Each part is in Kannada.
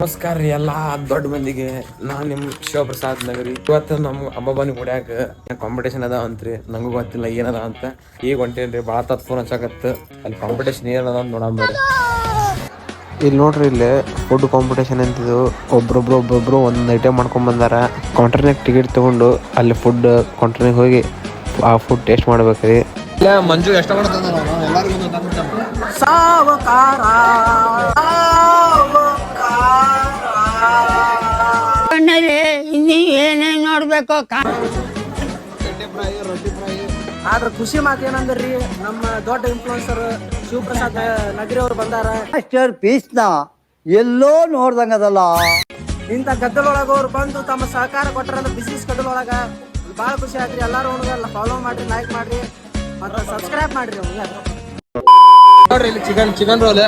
ನಮಸ್ಕಾರ ರೀ ಎಲ್ಲ ದೊಡ್ಡ ಮಂದಿಗೆ. ನಾನು ನಿಮ್ಮ ಶಿವಪ್ರಸಾದ್ ನಗರಿ. ಇವತ್ತು ನಮ್ಮ ಅಬ್ಬಬ್ಬನಿ ಗುಡ್ಯಾಗ ಕಾಂಪಿಟೇಷನ್ ಅದ ಅಂತ್ರಿ. ನಂಗೂ ಗೊತ್ತಿಲ್ಲ ಏನದ ಅಂತ. ಈಗ ಹೊಂಟೇನ್ರಿ, ಭಾಳ ತತ್ ಫೋನ್ ಹಚ್ಚಾಕತ್ತು. ಅಲ್ಲಿ ಕಾಂಪಿಟೇಷನ್ ಏನದ ಅಂತ ನೋಡಂಬರಿ. ಇಲ್ಲಿ ನೋಡ್ರಿ, ಇಲ್ಲಿ ಫುಡ್ ಕಾಂಪಿಟೇಷನ್ ಅಂತಿದ್ದು ಒಬ್ಬೊಬ್ರು ಒಂದೊಂದು ಐಟಮ್ ಮಾಡ್ಕೊಂಡ್ ಬಂದಾರ. ಕೌಂಟರ್ನಾಗ ಟಿಕೆಟ್ ತಗೊಂಡು ಅಲ್ಲಿ ಫುಡ್ ಕೌಂಟರ್ನಾಗ ಹೋಗಿ ಆ ಫುಡ್ ಟೇಸ್ಟ್ ಮಾಡ್ಬೇಕ್ರಿ. ಇಲ್ಲ ಮಂಜು ಎಷ್ಟು ಏನೇನ್ ನೋಡ್ಬೇಕು. ಆದ್ರ ಖುಷಿ ಮಾತು ಏನಂದ್ರಿ, ನಮ್ಮ ದೊಡ್ಡ ಇನ್ಫ್ಲುಯೆನ್ಸರ್ ಶಿವಪ್ರಸಾದ್ ನಗರಿ ಅವ್ರು ಬಂದಾರ. ಮಾಸ್ಟರ್ ಪೀಸ್ ನ ಎಲ್ಲೋ ನೋಡ್ದಂಗದಲ್ಲ. ಇಂಥ ಗದ್ದಲೊಳಗ ಅವ್ರು ಬಂದು ತಮ್ಮ ಸಹಕಾರ ಕೊಟ್ಟರಂದ್ರೆ ಬಿಸಿನೆಸ್ ಗದ್ದಲೊಳಗ ಭಾಳ ಖುಷಿ ಆಯ್ತ್ರಿ. ಎಲ್ಲಾರು ಅವ್ನಿಗೆಲ್ಲ ಫಾಲೋ ಮಾಡ್ರಿ, ಲೈಕ್ ಮಾಡ್ರಿ, ಮತ್ತೆ ಸಬ್ಸ್ಕ್ರೈಬ್ ಮಾಡ್ರಿ. ನೋಡ್ರಿ ಇಲ್ಲಿ ಚಿಕನ್ ರೋಲ್.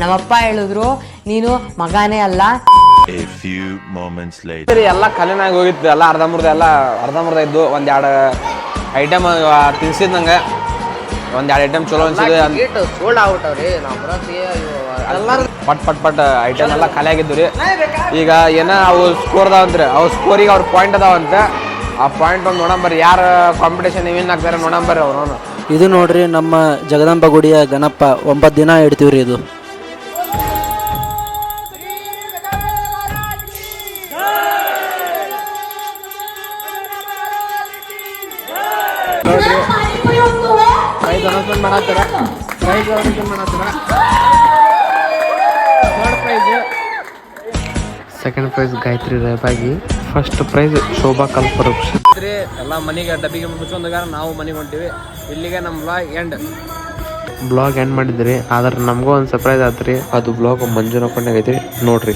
ನಮ್ಮಪ್ಪ ಹೇಳಿದ್ರು, ನೀನು ಮಗನೇ ಅಲ್ಲ. ಎಲ್ಲ ಕಲಿನಾಗ ಹೋಗಿತ್ತು. ಎಲ್ಲ ಅರ್ಧಂಬರ್ಧ ಇದ್ದು. ಒಂದೆರಡು ಐಟಮ್ ತಿನ್ಸಿದ್ ನಂಗೆ. ಒಂದೆರಡು ಐಟಮ್ ಚಲೋ ಅನ್ಸಿದೆ. ಪಟ್ ಐಟಮ್ ಎಲ್ಲ ಖಾಲಿ ಆಗಿದ್ದು ರೀ. ಈಗ ಏನ ಅವು ಸ್ಕೋರ್ ಅದಾವಂತ್ರಿ. ಅವು ಸ್ಕೋರಿಗೆ ಅವ್ರ ಪಾಯಿಂಟ್ ಅದಾವಂತ. ಆ ಪಾಯಿಂಟ್ ಒಂದು ನೋಡಂಬರ್ರಿ, ಯಾರು ಕಾಂಪಿಟೇಷನ್ ವಿನ್ ಆಗ್ತಾರೆ ನೋಡಂಬರ್ರಿ ಅವ್ರು. ಇದು ನೋಡ್ರಿ ನಮ್ಮ ಜಗದಾಂಬ ಗುಡಿಯ ಗಣಪ. 9 ದಿನ ಇಡ್ತೀವ್ರಿ ಇದು. ಸೆಕೆಂಡ್ ಪ್ರೈಸ್ ಗಾಯತ್ರಿ ರೇಪಾಗಿ, ಫಸ್ಟ್ ಪ್ರೈಸ್ ಶೋಭಾ ಕಲ್ಪವೃಕ್ಷ. ಎಲ್ಲ ಮನೆಗೆ ಡಬ್ಬಿಗೆ ಮುಚ್ಕೊಂಡಾಗ ನಾವು ಮನೆಗೆ ಹೊಂಟಿವಿ. ಇಲ್ಲಿಗೆ ನಮ್ಮ ಬ್ಲಾಗ್ ಎಂಡ್ ಮಾಡಿದ್ರಿ. ಆದ್ರೆ ನಮಗೂ ಒಂದು ಸರ್ಪ್ರೈಸ್ ಆತ್ರಿ. ಅದು ಬ್ಲಾಗ್ ಮಂಜು ನೋಡ್ಕೊಂಡಾಗೈತಿ, ನೋಡ್ರಿ.